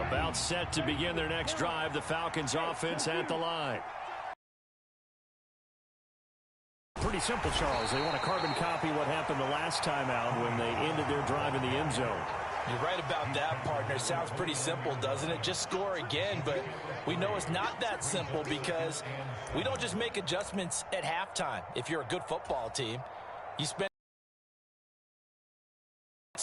About set to begin their next drive. The Falcons offense at the line. Pretty simple, Charles. They want to carbon copy what happened the last time out when they ended their drive in the end zone. You're right about that, partner. Sounds pretty simple, doesn't it? Just score again, but we know it's not that simple because we don't just make adjustments at halftime. If you're a good football team, you spend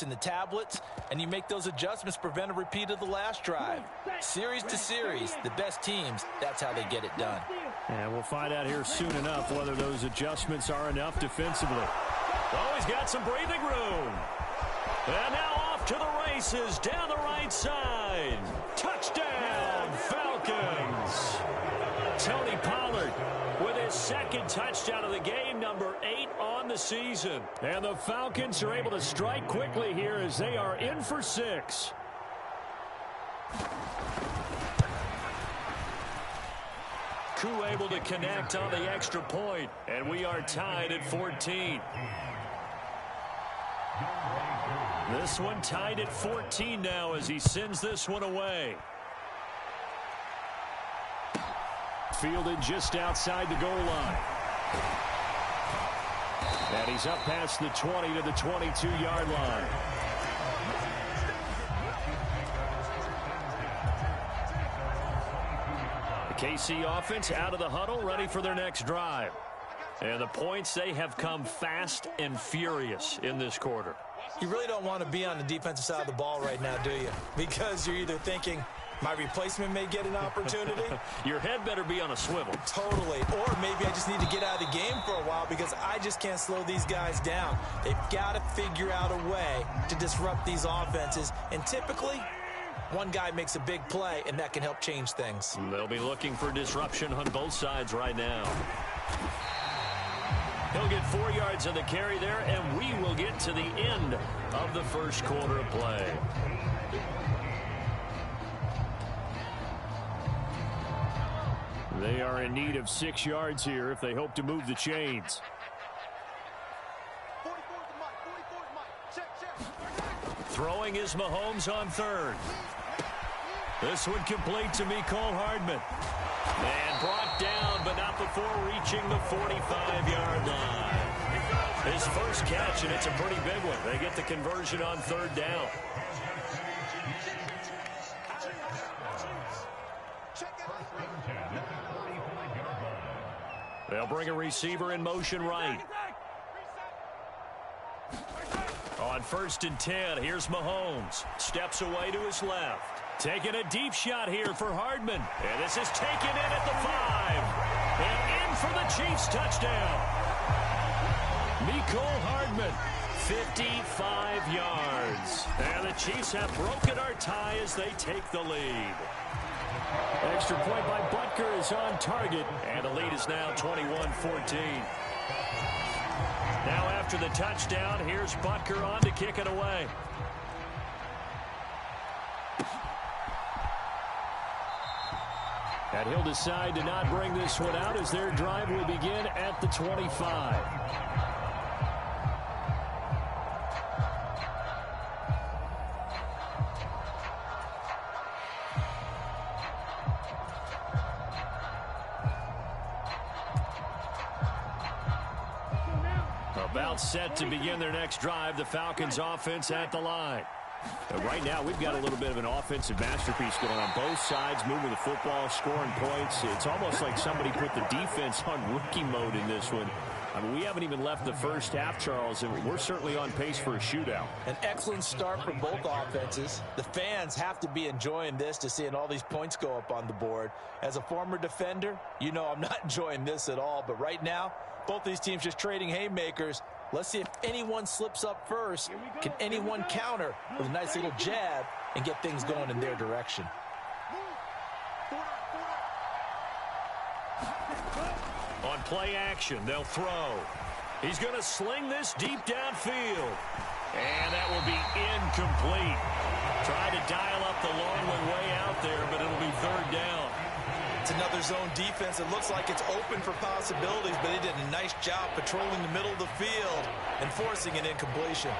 in the tablets, and you make those adjustments, prevent a repeat of the last drive. Series to series, the best teams, that's how they get it done. And we'll find out here soon enough whether those adjustments are enough defensively. Oh, he's got some breathing room. And now off to the races down the right side. Touchdown, Falcons. Tony Pollard with his second touchdown of the game, number 8 on the season. And the Falcons are able to strike quickly here as they are in for 6. Koo able to connect on the extra point, and we are tied at 14. This one tied at 14 now as he sends this one away. Fielded just outside the goal line. And he's up past the 20 to the 22-yard line. The KC offense out of the huddle, ready for their next drive. And the points, they have come fast and furious in this quarter. You really don't want to be on the defensive side of the ball right now, do you? Because you're either thinking, my replacement may get an opportunity. Your head better be on a swivel. Totally. Or maybe I just need to get out of the game for a while because I just can't slow these guys down. They've got to figure out a way to disrupt these offenses. And typically, one guy makes a big play, and that can help change things. They'll be looking for disruption on both sides right now. He'll get 4 yards on the carry there, and we will get to the end of the first quarter of play. They are in need of 6 yards here if they hope to move the chains. Throwing is Mahomes on third. This one complete to Mecole Hardman. And brought down, but not before reaching the 45-yard line. His first catch, and it's a pretty big one. They get the conversion on third down. They'll bring a receiver in motion right. On 1st and 10, here's Mahomes. Steps away to his left. Taking a deep shot here for Hardman. And this is taken in at the 5. And in for the Chiefs touchdown. Mecole Hardman, 55 yards. And the Chiefs have broken our tie as they take the lead. Extra point by Butker is on target. And the lead is now 21-14. Now after the touchdown, here's Butker on to kick it away. And he'll decide to not bring this one out as their drive will begin at the 25. About set to begin their next drive, the Falcons offense at the line. And right now, we've got a little bit of an offensive masterpiece going on both sides, moving the football, scoring points. It's almost like somebody put the defense on rookie mode in this one. I mean, we haven't even left the first half, Charles, and we're certainly on pace for a shootout. An excellent start for both offenses. The fans have to be enjoying this to seeing all these points go up on the board. As a former defender, you know I'm not enjoying this at all, but right now, both these teams just trading haymakers. Let's see if anyone slips up first. Can anyone counter with a nice little jab and get things going in their direction? On play action, they'll throw. He's going to sling this deep downfield. And that will be incomplete. Try to dial up the long one way out there, but it'll be third down. It's another zone defense. It looks like it's open for possibilities, but they did a nice job patrolling the middle of the field and forcing an incompletion.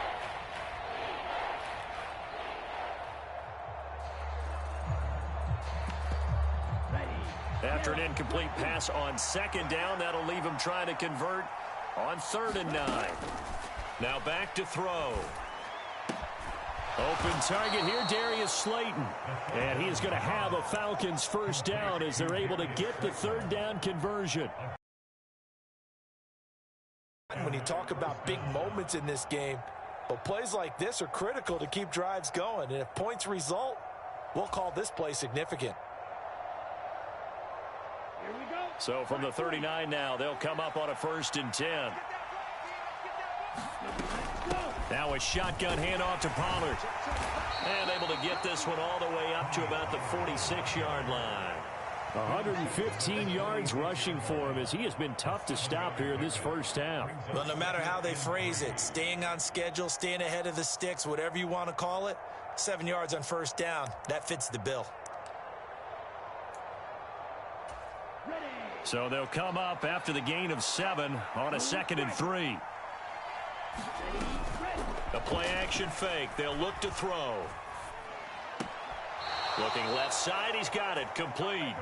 After an incomplete pass on second down, that'll leave him trying to convert on 3rd and 9. Now back to throw. Open target here, Darius Slayton. And he is going to have a Falcons first down as they're able to get the 3rd down conversion. When you talk about big moments in this game, but plays like this are critical to keep drives going. And if points result, we'll call this play significant. Here we go. So from the 39 now, they'll come up on a 1st and 10. Now a shotgun handoff to Pollard. And able to get this one all the way up to about the 46-yard line. 115 yards rushing for him as he has been tough to stop here in this first half. Well, no matter how they phrase it, staying on schedule, staying ahead of the sticks, whatever you want to call it, 7 yards on 1st down, that fits the bill. So they'll come up after the gain of 7 on a 2nd and 3. A play action fake. They'll look to throw. Looking left side, he's got it, complete.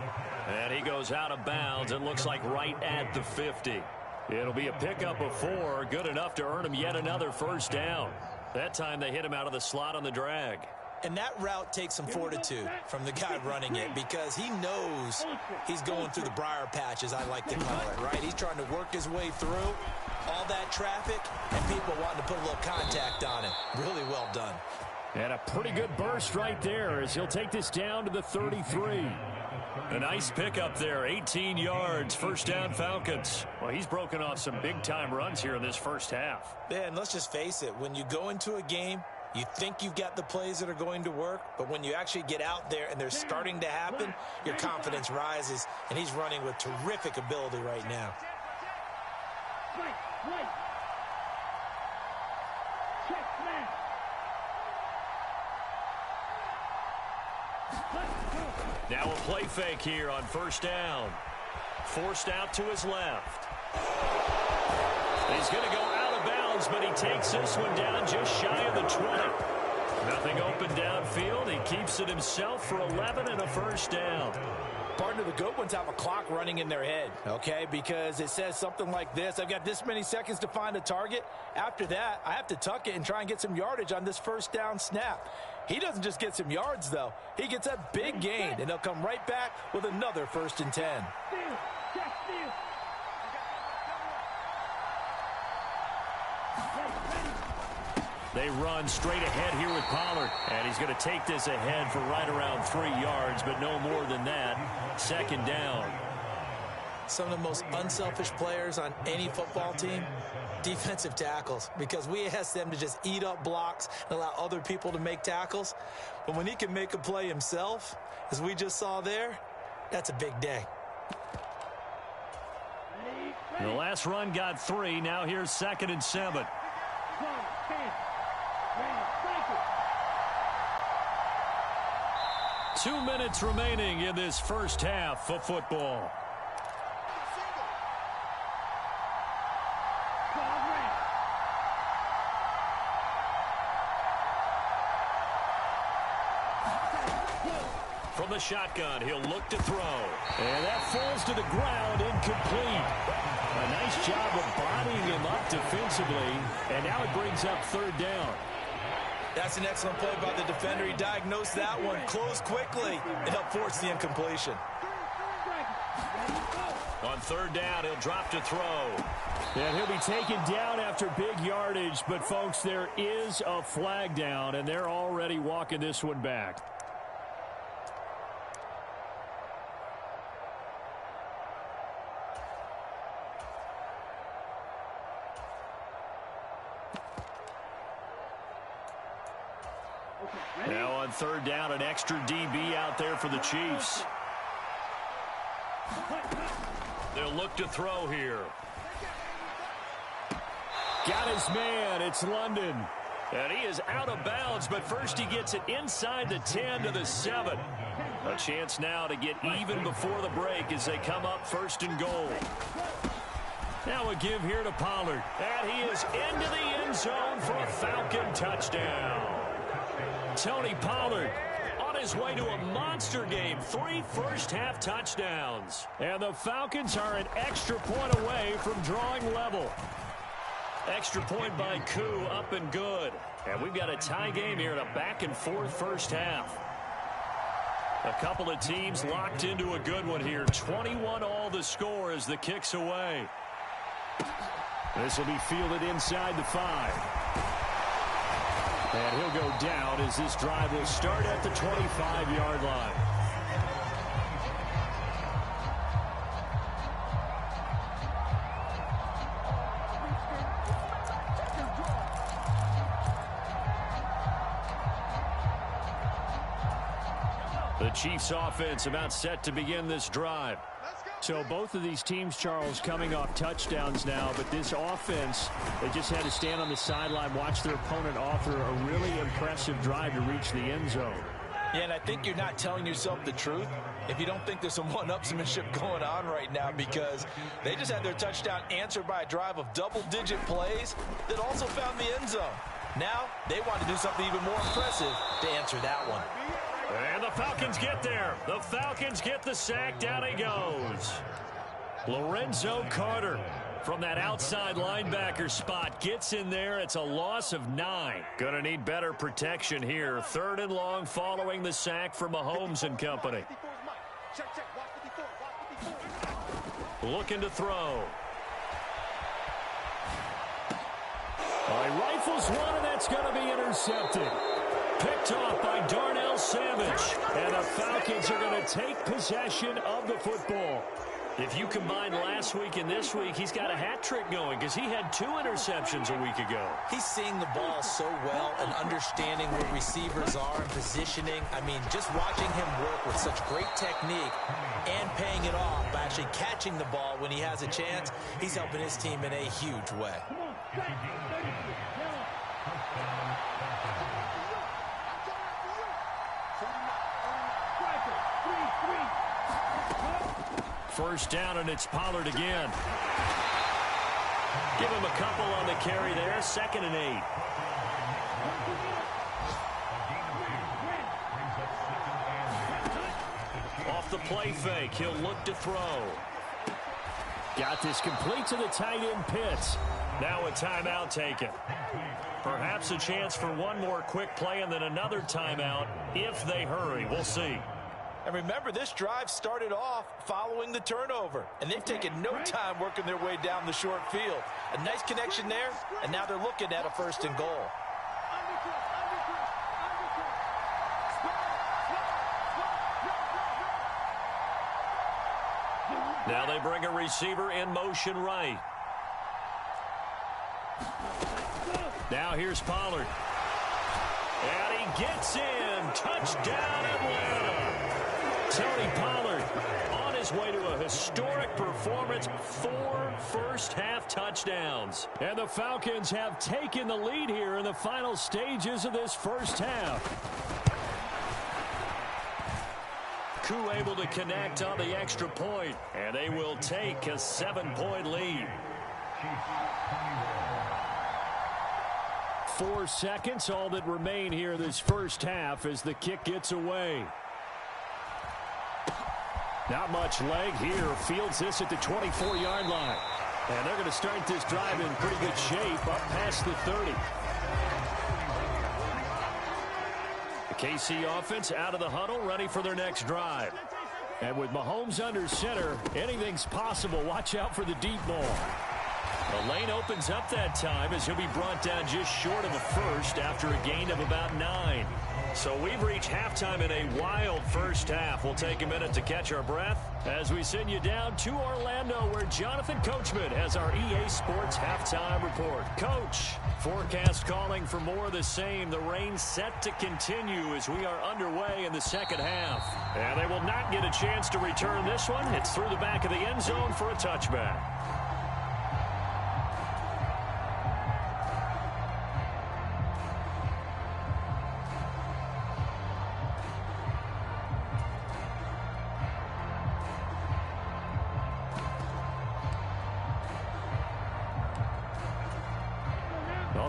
And he goes out of bounds, it looks like right at the 50. It'll be a pickup of 4, good enough to earn him yet another first down. That time they hit him out of the slot on the drag. And that route takes some fortitude from the guy running it because he knows he's going through the briar patch, as I like to call it, right? He's trying to work his way through all that traffic and people wanting to put a little contact on it. Really well done. And a pretty good burst right there as he'll take this down to the 33. A nice pickup there, 18 yards, first down Falcons. Well, he's broken off some big-time runs here in this first half. Yeah, and let's just face it, when you go into a game, you think you've got the plays that are going to work, but when you actually get out there and they're starting to happen, your confidence rises, and he's running with terrific ability right now. Now a play fake here on 1st down. Forced out to his left. He's going to go out of bounds, but he takes this one down just shy of the 20. Nothing open downfield. He keeps it himself for 11 and a first down. Partner, the good ones have a clock running in their head, okay? Because it says something like this. I've got this many seconds to find a target. After that, I have to tuck it and try and get some yardage on this first down snap. He doesn't just get some yards, though. He gets a big gain, and he'll come right back with another 1st and 10. They run straight ahead here with Pollard. And he's going to take this ahead for right around 3 yards, but no more than that. 2nd down. Some of the most unselfish players on any football team, defensive tackles, because we ask them to just eat up blocks and allow other people to make tackles. But when he can make a play himself, as we just saw there, that's a big day. The last run got 3. Now here's 2nd and 7. 2 minutes remaining in this first half of football. From the shotgun, he'll look to throw. And that falls to the ground, incomplete. A nice job of bodying him up defensively. And now it brings up 3rd down. That's an excellent play by the defender. He diagnosed that one, closed quickly, and helped force the incompletion. On 3rd down, he'll drop to throw. And he'll be taken down after big yardage. But, folks, there is a flag down, and they're already walking this one back. Now on 3rd down, an extra DB out there for the Chiefs. They'll look to throw here. Got his man. It's London. And he is out of bounds, but first he gets it inside the 10 to the 7. A chance now to get even before the break as they come up 1st and goal. Now a give here to Pollard. And he is into the end zone for a Falcon touchdown. Tony Pollard on his way to a monster game. 3 first-half touchdowns. And the Falcons are an extra point away from drawing level. Extra point by Koo, up and good. And we've got a tie game here in a back-and-forth first half. A couple of teams locked into a good one here. 21-all the score as the kick's away. This will be fielded inside the 5. And he'll go down as this drive will start at the 25-yard line. The Chiefs offense about set to begin this drive. So both of these teams, Charles, coming off touchdowns now, but this offense, they just had to stand on the sideline, watch their opponent offer a really impressive drive to reach the end zone. Yeah, and I think you're not telling yourself the truth if you don't think there's some one-upsmanship going on right now, because they just had their touchdown answered by a drive of double-digit plays that also found the end zone. Now they want to do something even more impressive to answer that one. And the Falcons get there. The Falcons get the sack. Down he goes. Lorenzo Carter from that outside linebacker spot gets in there. It's a loss of 9. Gonna need better protection here. 3rd and long following the sack from Mahomes and company. Looking to throw. He rifles one, and that's going to be intercepted. Picked off by Darnell Savage. And the Falcons are going to take possession of the football. If you combine last week and this week, he's got a hat trick going because he had 2 interceptions a week ago. He's seeing the ball so well and understanding where receivers are and positioning. I mean, just watching him work with such great technique and paying it off by actually catching the ball when he has a chance, he's helping his team in a huge way. First down, and it's Pollard again. Give him a couple on the carry there. 2nd and 8. Off the play fake, he'll look to throw. Got this complete to the tight end Pitts. Now a timeout taken. Perhaps a chance for one more quick play and then another timeout if they hurry. We'll see. And remember, this drive started off following the turnover, and they've taken no time working their way down the short field. A nice connection there, and now they're looking at a 1st and goal. Now they bring a receiver in motion right. Now here's Pollard. And he gets in. Touchdown, Atlanta. Tony Pollard on his way to a historic performance. 4 first-half touchdowns. And the Falcons have taken the lead here in the final stages of this first half. Koo able to connect on the extra point, and they will take a 7-point lead. 4 seconds, all that remain here this first half as the kick gets away. Not much leg here. Fields this at the 24-yard line. And they're going to start this drive in pretty good shape up past the 30. The KC offense out of the huddle, ready for their next drive. And with Mahomes under center, anything's possible. Watch out for the deep ball. The lane opens up that time as he'll be brought down just short of a first after a gain of about 9. So we've reached halftime in a wild first half. We'll take a minute to catch our breath as we send you down to Orlando, where Jonathan Coachman has our EA Sports halftime report. Coach, forecast calling for more of the same. The rain set to continue as we are underway in the second half. And they will not get a chance to return this one. It's through the back of the end zone for a touchback.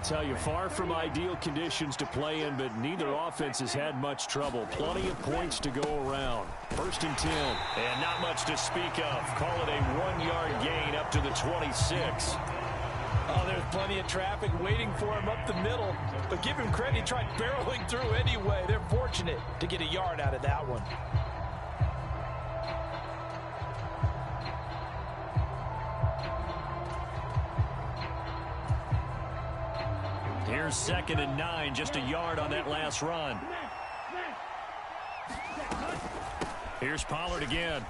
tell you, far from ideal conditions to play in, but neither offense has had much trouble. Plenty of points to go around. 1st and 10. And not much to speak of. Call it a 1-yard gain up to the 26. Oh, there's plenty of traffic waiting for him up the middle. But give him credit, he tried barreling through anyway. They're fortunate to get a yard out of that one. Here's 2nd and 9, just a yard on that last run. Here's Pollard again.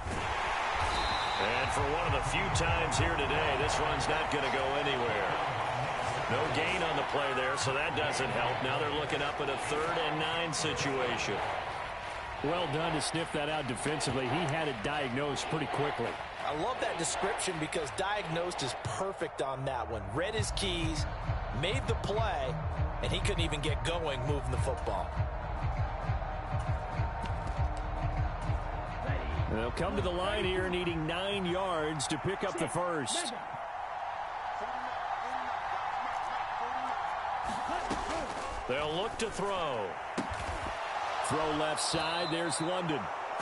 And for one of the few times here today, this run's not going to go anywhere. No gain on the play there, so that doesn't help. Now they're looking up at a 3rd and 9 situation. Well done to sniff that out defensively. He had it diagnosed pretty quickly. I love that description because diagnosed is perfect on that one. Read his keys, made the play, and he couldn't even get going moving the football. They'll come to the line here needing 9 yards to pick up the first. They'll look to throw. Throw left side. There's London.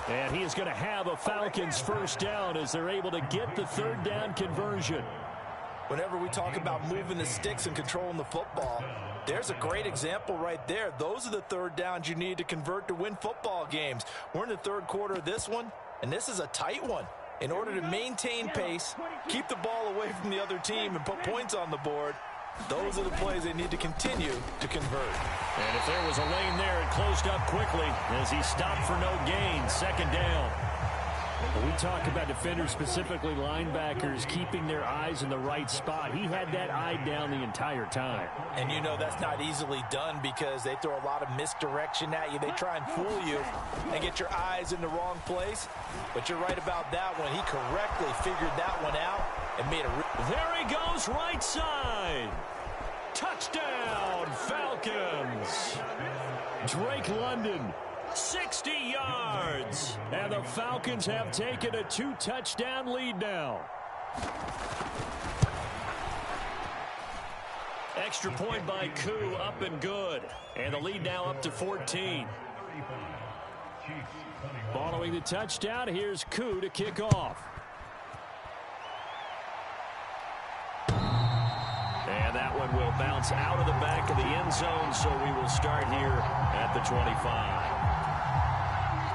And he is going to have a Falcons first down as they're able to get the 3rd down conversion. Whenever we talk about moving the sticks and controlling the football, there's a great example right there. Those are the 3rd downs you need to convert to win football games. We're in the 3rd quarter of this one, and this is a tight one. In order to maintain pace, keep the ball away from the other team, and put points on the board, those are the plays they need to continue to convert. And if there was a lane there, it closed up quickly as he stopped for no gain. 2nd down. When we talk about defenders, specifically linebackers, keeping their eyes in the right spot, he had that eye down the entire time. And you know that's not easily done because they throw a lot of misdirection at you. They try and fool you and get your eyes in the wrong place. But you're right about that one. He correctly figured that one out and made a... There he goes, right side. Touchdown, Falcons. Drake London. 60 yards. And the Falcons have taken a 2-touchdown lead now. Extra point by Koo, up and good. And the lead now up to 14. Following the touchdown, here's Koo to kick off. And that one will bounce out of the back of the end zone, so we will start here at the 25.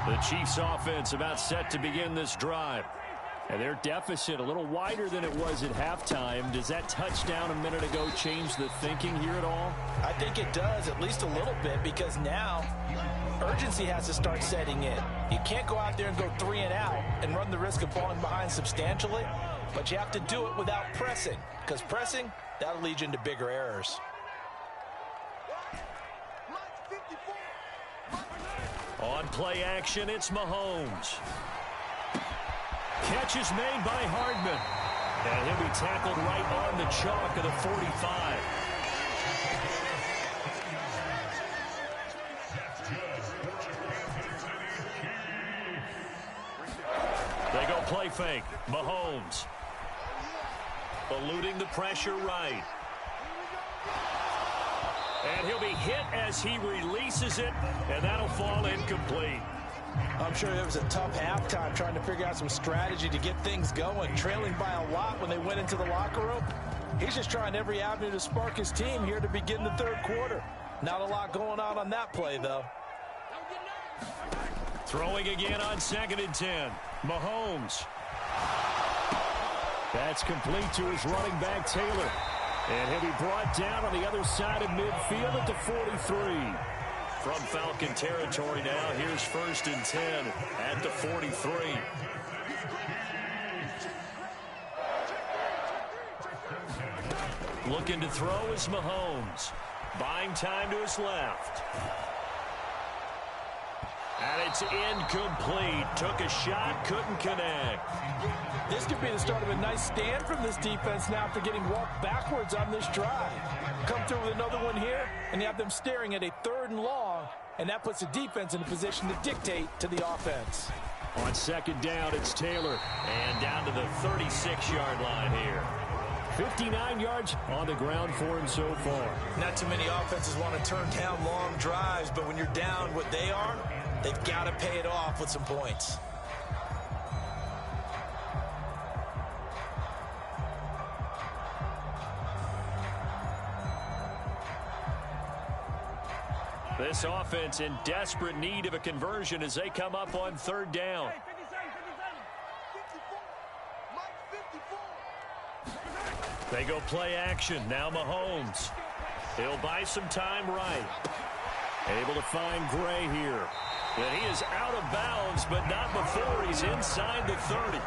The Chiefs offense about set to begin this drive. And their deficit a little wider than it was at halftime. Does that touchdown a minute ago change the thinking here at all? I think it does, at least a little bit, because now urgency has to start setting in. You can't go out there and go 3 and out and run the risk of falling behind substantially, but you have to do it without pressing, because pressing, that'll lead you into bigger errors. On play action, it's Mahomes. Catch is made by Hardman. And he'll be tackled right on the chalk of the 45. They go play fake. Mahomes. Eluding the pressure right. And he'll be hit as he releases it, and that'll fall incomplete. I'm sure it was a tough halftime trying to figure out some strategy to get things going. Trailing by a lot when they went into the locker room. He's just trying every avenue to spark his team here to begin the 3rd quarter. Not a lot going on that play, though. Throwing again on 2nd and 10. Mahomes. That's complete to his running back, Taylor. And he'll be brought down on the other side of midfield at the 43. From Falcon territory now, here's 1st and 10 at the 43. Looking to throw is Mahomes. Buying time to his left. And it's incomplete. Took a shot, couldn't connect. This could be the start of a nice stand from this defense now after getting walked backwards on this drive. Come through with another one here, and you have them staring at a 3rd and long, and that puts the defense in a position to dictate to the offense. On 2nd down, it's Taylor. And down to the 36-yard line here. 59 yards on the ground for him so far. Not too many offenses want to turn down long drives, but when you're down what they are, they've got to pay it off with some points. This offense in desperate need of a conversion as they come up on third down. They go play action. Now Mahomes. He'll buy some time right. Able to find Gray here. And he is out of bounds, but not before he's inside the 30.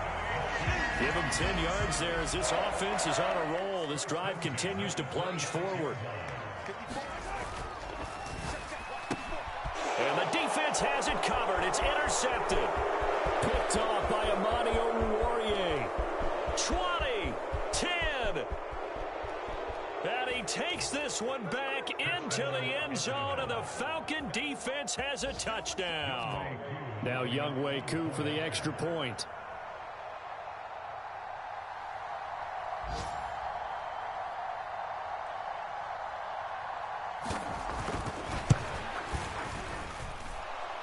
Give him 10 yards there as this offense is on a roll. This drive continues to plunge forward. And the defense has it covered. It's intercepted. Picked off by Amani Oruwariye. 20, 10. And he takes this one back into the end zone, and the Falcon defense has a touchdown. Now Younghoe Koo for the extra point.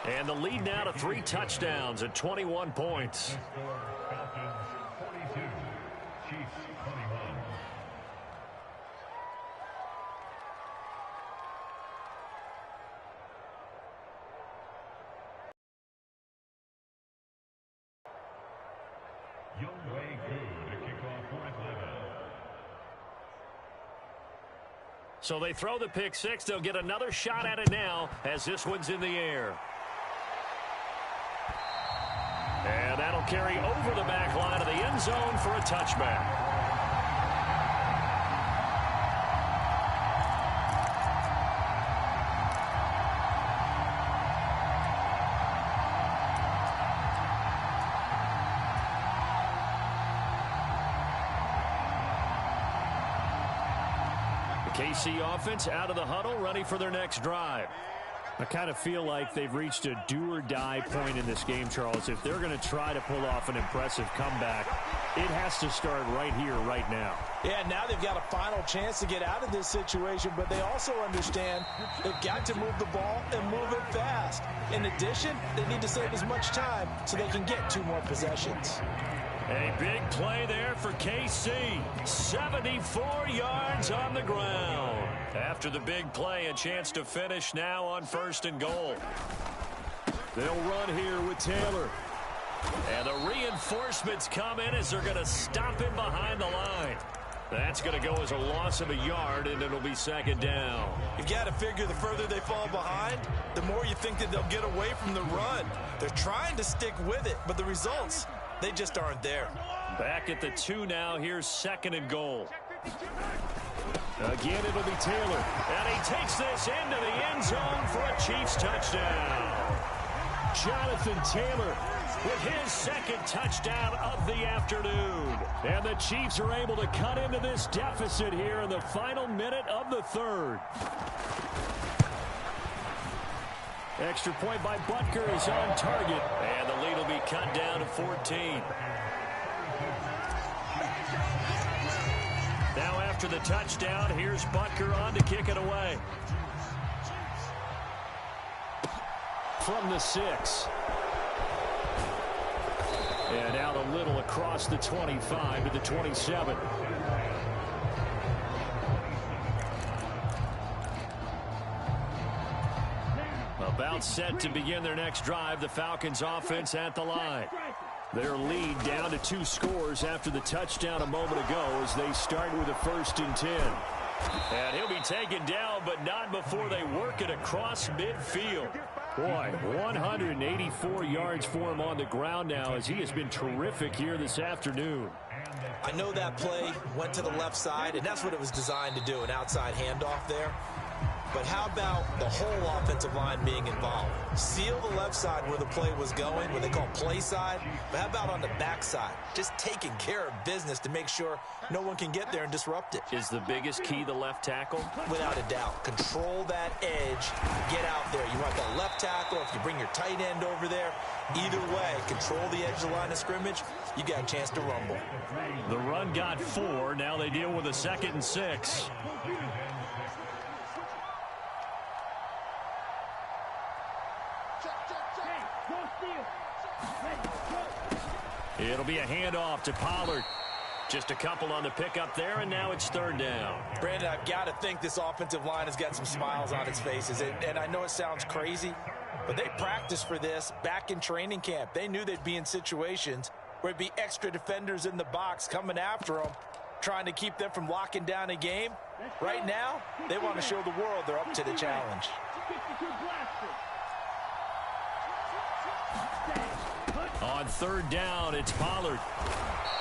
And the lead now to 3 touchdowns at 21 points. So they throw the pick six. They'll get another shot at it now as this one's in the air. And that'll carry over the back line of the end zone for a touchback. The KC offense out of the huddle, ready for their next drive. I kind of feel like they've reached a do-or-die point in this game, Charles. If they're going to try to pull off an impressive comeback, it has to start right here, right now. Yeah, now they've got a final chance to get out of this situation, but they also understand they've got to move the ball and move it fast. In addition, they need to save as much time so they can get 2 more possessions. A big play there for KC. 74 yards on the ground. After the big play, a chance to finish now on 1st and goal. They'll run here with Taylor. And the reinforcements come in as they're going to stop him behind the line. That's going to go as a loss of a yard, and it'll be 2nd down. You've got to figure the further they fall behind, the more you think that they'll get away from the run. They're trying to stick with it, but the results, they just aren't there. Back at the 2 now. Here's 2nd and goal. Again, it'll be Taylor. And he takes this into the end zone for a Chiefs touchdown. Jonathan Taylor with his 2nd touchdown of the afternoon. And the Chiefs are able to cut into this deficit here in the final minute of the 3rd. Extra point by Butker is on target. And the lead will be cut down to 14. Now after the touchdown, here's Butker on to kick it away. From the 6. And out a little across the 25 to the 27. About set to begin their next drive, the Falcons offense at the line. Their lead down to 2 scores after the touchdown a moment ago as they start with a 1st and 10. And he'll be taken down, but not before they work it across midfield. Boy, 184 yards for him on the ground now as he has been terrific here this afternoon. I know that play went to the left side, and that's what it was designed to do, an outside handoff there. But how about the whole offensive line being involved? Seal the left side where the play was going, what they call play side. But how about on the back side? Just taking care of business to make sure no one can get there and disrupt it. Is the biggest key the left tackle? Without a doubt. Control that edge. Get out there. You want that left tackle. If you bring your tight end over there, either way, control the edge of the line of scrimmage, you got a chance to rumble. The run got 4. Now they deal with a 2nd and 6. It'll be a handoff to Pollard. Just a couple on the pickup there, and now it's 3rd down. Brandon, I've got to think this offensive line has got some smiles on its faces. And I know it sounds crazy, but they practiced for this back in training camp. They knew they'd be in situations where it'd be extra defenders in the box coming after them, trying to keep them from locking down a game. Right now, they want to show the world they're up to the challenge. On 3rd down, it's Pollard.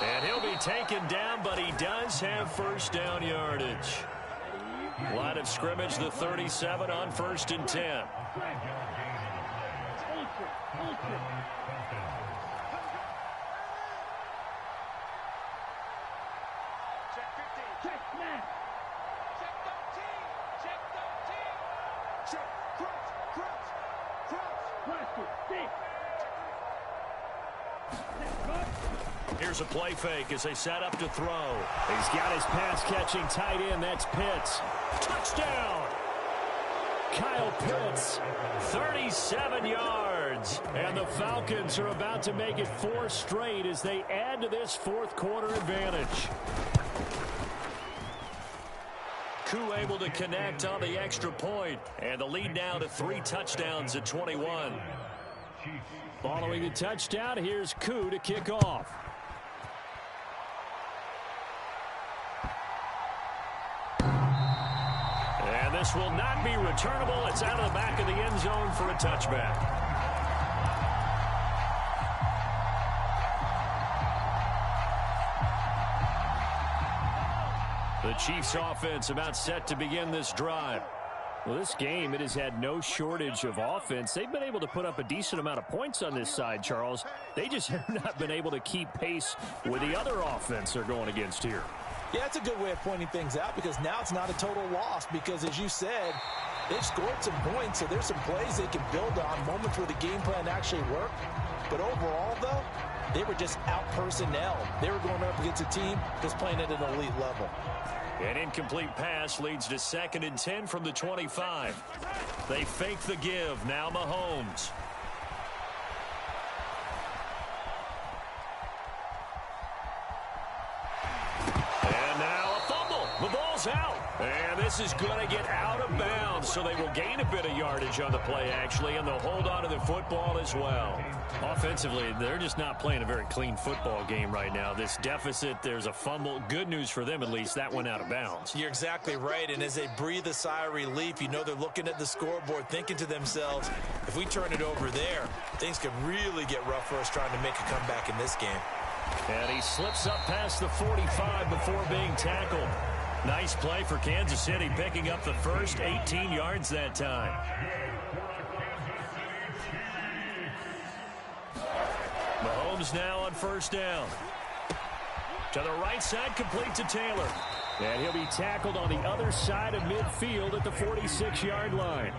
And he'll be taken down, but he does have 1st down yardage. Line of scrimmage, the 37 on 1st and 10. Here's a play fake as they set up to throw. He's got his pass-catching tight end. That's Pitts. Touchdown! Kyle Pitts, 37 yards. And the Falcons are about to make it 4 straight as they add to this 4th quarter advantage. Koo able to connect on the extra point. And the lead now to 3 touchdowns at 21. Following the touchdown, here's Koo to kick off. And this will not be returnable. It's out of the back of the end zone for a touchback. The Chiefs offense about set to begin this drive. Well, this game, it has had no shortage of offense. They've been able to put up a decent amount of points on this side, Charles. They just have not been able to keep pace with the other offense they're going against here. Yeah, that's a good way of pointing things out because now it's not a total loss because, as you said, they've scored some points, so there's some plays they can build on, moments where the game plan actually worked. But overall, though, they were just out-personnel. They were going up against a team that's playing at an elite level. An incomplete pass leads to 2nd and 10 from the 25. They fake the give. Now Mahomes. And now a fumble. The ball's out. And this is going to get out of bounds, so they will gain a bit of yardage on the play, actually, and they'll hold on to the football as well. Offensively, they're just not playing a very clean football game right now. This deficit, there's a fumble. Good news for them, at least. That went out of bounds. You're exactly right, and as they breathe a sigh of relief, you know they're looking at the scoreboard, thinking to themselves, if we turn it over there, things could really get rough for us trying to make a comeback in this game. And he slips up past the 45 before being tackled. Nice play for Kansas City, picking up the first 18 yards that time. Mahomes now on 1st down. To the right side, complete to Taylor. And he'll be tackled on the other side of midfield at the 46-yard line.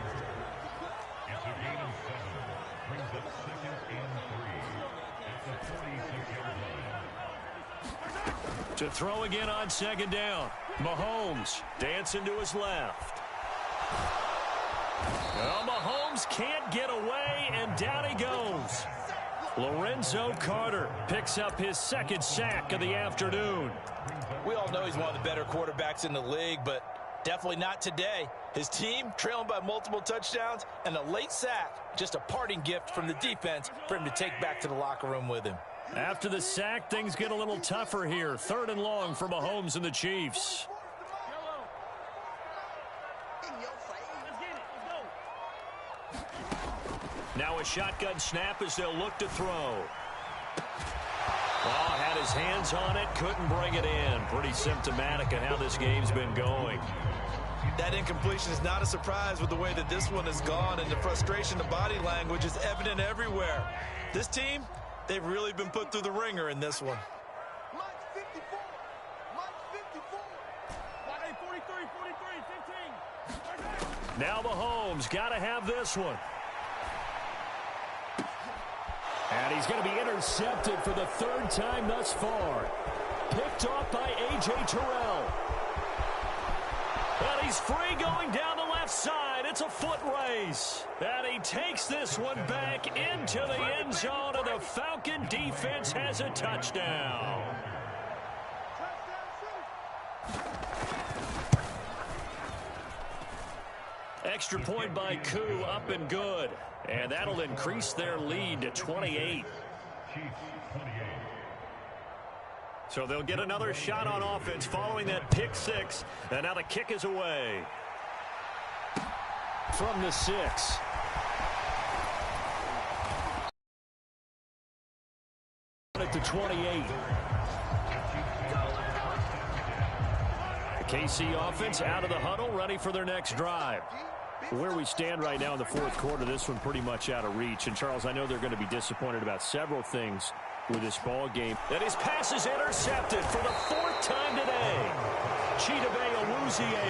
To throw again on 2nd down. Mahomes dancing to his left. Well, Mahomes can't get away, and down he goes. Lorenzo Carter picks up his 2nd sack of the afternoon. We all know he's one of the better quarterbacks in the league, but definitely not today. His team trailing by multiple touchdowns and a late sack, just a parting gift from the defense for him to take back to the locker room with him. After the sack, things get a little tougher here. 3rd and long for Mahomes and the Chiefs. Now a shotgun snap as they'll look to throw. Oh, had his hands on it, couldn't bring it in. Pretty symptomatic of how this game's been going. That incompletion is not a surprise with the way that this one has gone, and the frustration, the body language is evident everywhere. This team, they've really been put through the ringer in this one. Now Mahomes got to have this one. And he's going to be intercepted for the third time thus far. Picked off by A.J. Terrell. And he's free going down the left side. It's a foot race. And he takes this one back into the end zone, and the Falcon defense has a touchdown. Extra point by Koo, up and good. And that'll increase their lead to 28. So they'll get another shot on offense following that pick six. And now the kick is away. From the 6. At the 28. The KC offense out of the huddle, ready for their next drive. Where we stand right now in the fourth quarter, this one pretty much out of reach. And, Charles, I know they're going to be disappointed about several things with this ball game. And his pass is intercepted for the 4th time today. Chidobe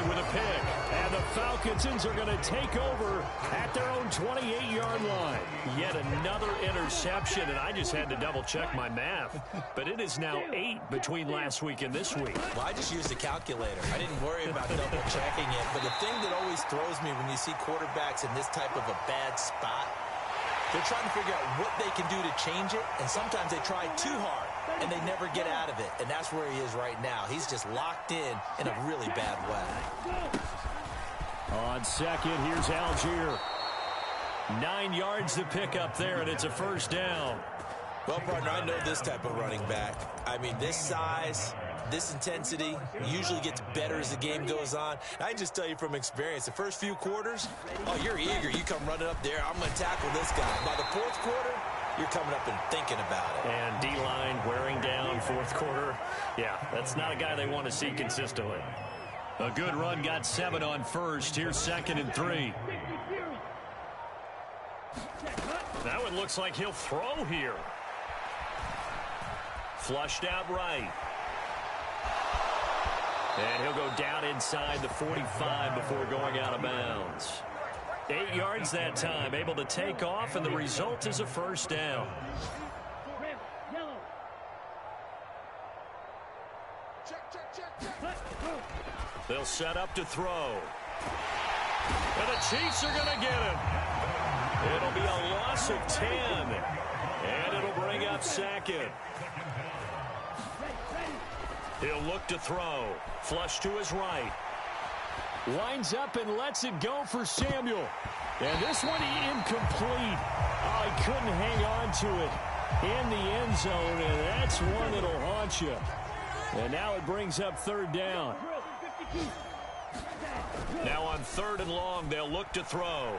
with a pick. And the Falcons are going to take over at their own 28-yard line. Yet another interception, and I just had to double-check my math. But it is now 8 between last week and this week. Well, I just used a calculator. I didn't worry about double-checking it. But the thing that always throws me when you see quarterbacks in this type of a bad spot, they're trying to figure out what they can do to change it, and sometimes they try too hard, and they never get out of it. And that's where he is right now. He's just locked in a really bad way. On second, here's Algier. 9 yards to pick up there, and it's a first down. Well, partner, I know this type of running back. I mean, this size, this intensity usually gets better as the game goes on. I can just tell you from experience, the first few quarters, oh, you're eager. You come running up there, I'm going to tackle this guy. By the fourth quarter, you're coming up and thinking about it. And D-line wearing down fourth quarter. Yeah, that's not a guy they want to see consistently. A good run, got 7 on first. Here's 2nd and 3. That one looks like he'll throw here. Flushed out right. And he'll go down inside the 45 before going out of bounds. 8 yards that time, able to take off, and the result is a first down. They'll set up to throw. And the Chiefs are going to get him. It'll be a loss of 10. And it'll bring up 2nd. He'll look to throw. Flush to his right. Winds up and lets it go for Samuel. And this one incomplete. Oh, he couldn't hang on to it in the end zone, and that's one that'll haunt you. And now it brings up 3rd down. Now on 3rd and long, they'll look to throw.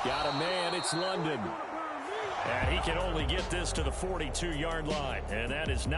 Got a man, it's London. And he can only get this to the 42-yard line, and that is not